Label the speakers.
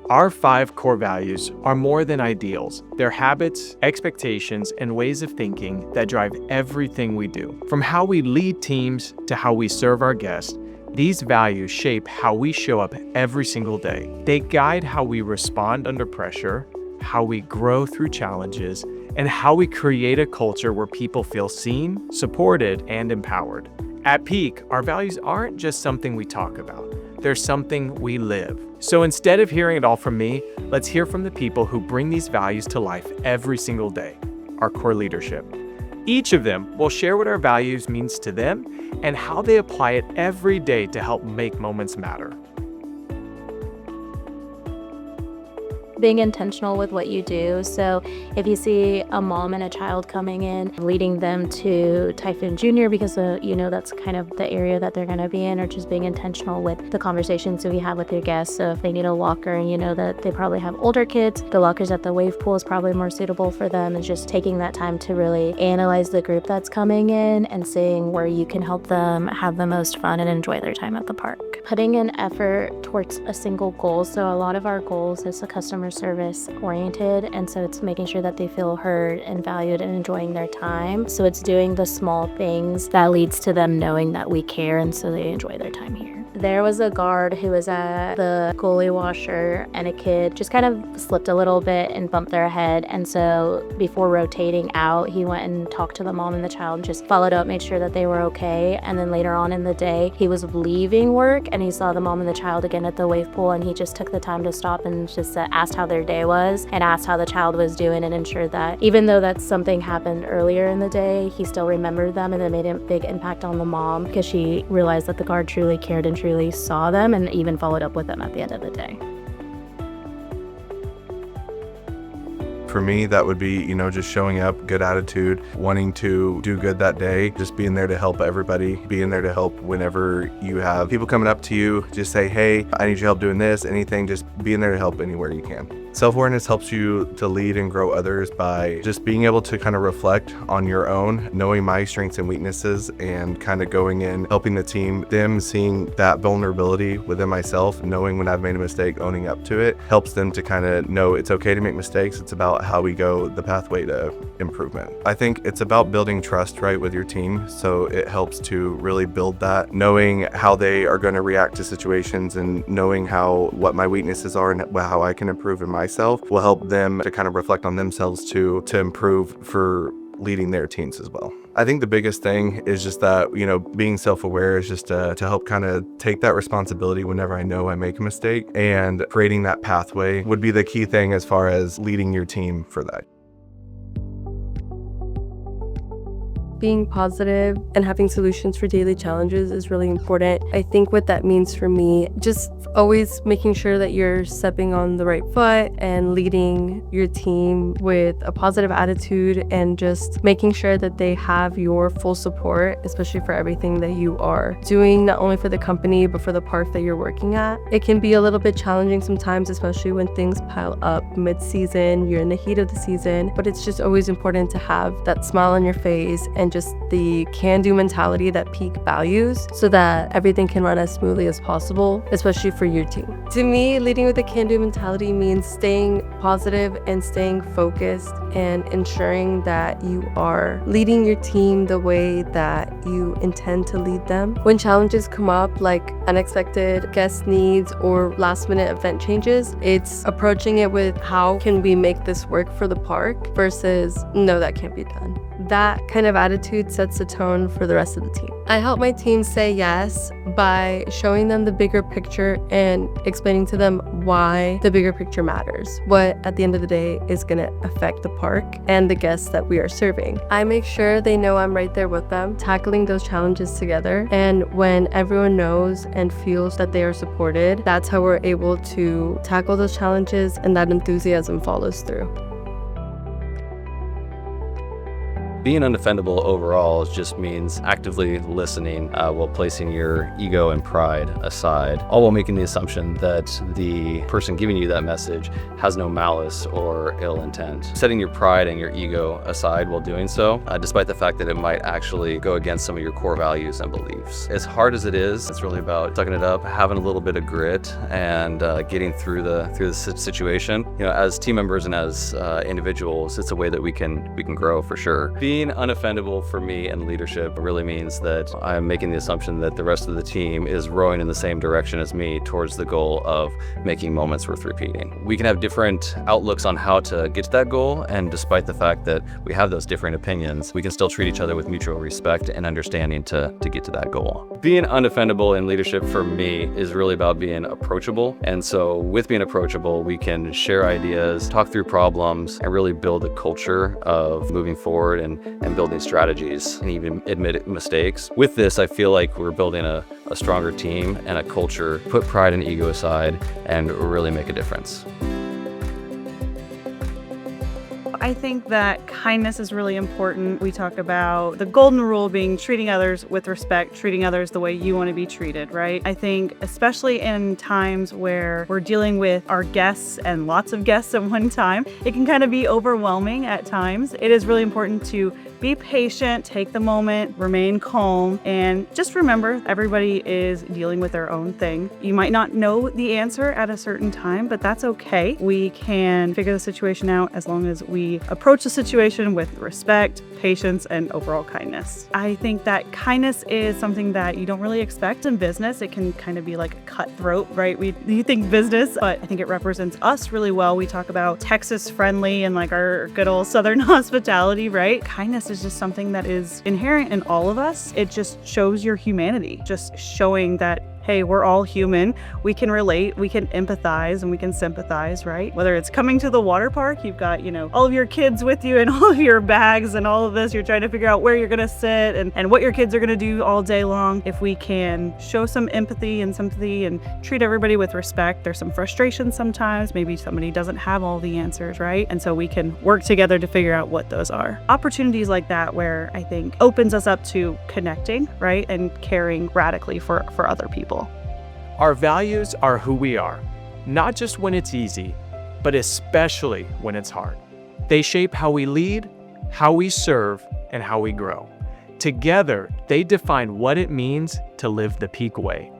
Speaker 1: Our 5 core values are more than ideals. They're habits, expectations, and ways of thinking that drive everything we do. From how we lead teams to how we serve our guests, these values shape how we show up every single day. They guide how we respond under pressure, how we grow through challenges, and how we create a culture where people feel seen, supported, and empowered. At Peak, our values aren't just something we talk about. They're something we live. So instead of hearing it all from me, let's hear from the people who bring these values to life every single day, our core leadership. Each of them will share what our values means to them and how they apply it every day to help make moments matter.
Speaker 2: Being intentional with what you do. So if you see a mom and a child coming in, leading them to Typhoon Junior because that's kind of the area that they're going to be in, or just being intentional with the conversations that we have with your guests. So if they need a locker and you know that they probably have older kids, the lockers at the wave pool is probably more suitable for them, and just taking that time to really analyze the group that's coming in and seeing where you can help them have the most fun and enjoy their time at the park. Putting an effort towards a single goal. So a lot of our goals is a customer service oriented, and so it's making sure that they feel heard and valued and enjoying their time. So it's doing the small things that leads to them knowing that we care, and so they enjoy their time here. There was a guard who was at the goalie washer, and a kid just kind of slipped a little bit and bumped their head. And so before rotating out, he went and talked to the mom and the child and just followed up, made sure that they were okay. And then later on in the day, he was leaving work and he saw the mom and the child again at the wave pool, and he just took the time to stop and just asked how their day was and asked how the child was doing, and ensured that even though that something happened earlier in the day, he still remembered them, and it made a big impact on the mom because she realized that the guard truly cared and truly saw them and even followed up with them at the end of the day.
Speaker 3: For me, that would be, just showing up, good attitude, wanting to do good that day, just being there to help everybody, being there to help whenever you have people coming up to you, just say, hey, I need your help doing this, anything, just being there to help anywhere you can. Self-awareness helps you to lead and grow others by just being able to kind of reflect on your own, knowing my strengths and weaknesses, and kind of going in, helping the team, them seeing that vulnerability within myself, knowing when I've made a mistake, owning up to it, helps them to kind of know it's okay to make mistakes. It's about how we go the pathway to improvement. I think it's about building trust, right, with your team. So it helps to really build that, knowing how they are going to react to situations and knowing what my weaknesses are and how I can improve in myself will help them to kind of reflect on themselves to improve for leading their teams as well. I think the biggest thing is just that, being self-aware is just to help kind of take that responsibility whenever I know I make a mistake, and creating that pathway would be the key thing as far as leading your team for that.
Speaker 4: Being positive and having solutions for daily challenges is really important. I think what that means for me, just always making sure that you're stepping on the right foot and leading your team with a positive attitude, and just making sure that they have your full support, especially for everything that you are doing, not only for the company, but for the park that you're working at. It can be a little bit challenging sometimes, especially when things pile up mid-season, you're in the heat of the season, but it's just always important to have that smile on your face and just the can-do mentality that Peak values, so that everything can run as smoothly as possible, especially for your team. To me, leading with a can-do mentality means staying positive and staying focused, and ensuring that you are leading your team the way that you intend to lead them. When challenges come up, like unexpected guest needs or last-minute event changes, it's approaching it with how can we make this work for the park versus no, that can't be done. That kind of attitude sets the tone for the rest of the team. I help my team say yes by showing them the bigger picture and explaining to them why the bigger picture matters, what at the end of the day is going to affect the park and the guests that we are serving. I make sure they know I'm right there with them, tackling those challenges together. And when everyone knows and feels that they are supported, that's how we're able to tackle those challenges, and that enthusiasm follows through.
Speaker 5: Being undefendable overall just means actively listening while placing your ego and pride aside, all while making the assumption that the person giving you that message has no malice or ill intent. Setting your pride and your ego aside while doing so, despite the fact that it might actually go against some of your core values and beliefs. As hard as it is, it's really about tucking it up, having a little bit of grit, and getting through the situation. As team members and as individuals, it's a way that we can grow for sure. Being unoffendable for me in leadership really means that I'm making the assumption that the rest of the team is rowing in the same direction as me towards the goal of making moments worth repeating. We can have different outlooks on how to get to that goal, and despite the fact that we have those different opinions, we can still treat each other with mutual respect and understanding to get to that goal. Being unoffendable in leadership for me is really about being approachable, and so with being approachable, we can share ideas, talk through problems, and really build a culture of moving forward and building strategies and even admit mistakes. With this, I feel like we're building a stronger team and a culture, put pride and ego aside, and really make a difference.
Speaker 6: I think that kindness is really important. We talk about the golden rule being treating others with respect, treating others the way you want to be treated, right? I think especially in times where we're dealing with our guests and lots of guests at one time, it can kind of be overwhelming at times. It is really important to be patient, take the moment, remain calm, and just remember everybody is dealing with their own thing. You might not know the answer at a certain time, but that's okay. We can figure the situation out as long as we approach the situation with respect, patience, and overall kindness. I think that kindness is something that you don't really expect in business. It can kind of be like a cutthroat, right? You think business, but I think it represents us really well. We talk about Texas friendly and like our good old Southern hospitality, right? Kindness is just something that is inherent in all of us. It just shows your humanity, just showing that hey, we're all human. We can relate, we can empathize, and we can sympathize, right? Whether it's coming to the water park, you've got, all of your kids with you and all of your bags and all of this, you're trying to figure out where you're gonna sit and what your kids are gonna do all day long. If we can show some empathy and sympathy and treat everybody with respect, there's some frustration sometimes, maybe somebody doesn't have all the answers, right? And so we can work together to figure out what those are. Opportunities like that where I think opens us up to connecting, right? And caring radically for other people.
Speaker 1: Our values are who we are, not just when it's easy, but especially when it's hard. They shape how we lead, how we serve, and how we grow. Together, they define what it means to live the Peak Way.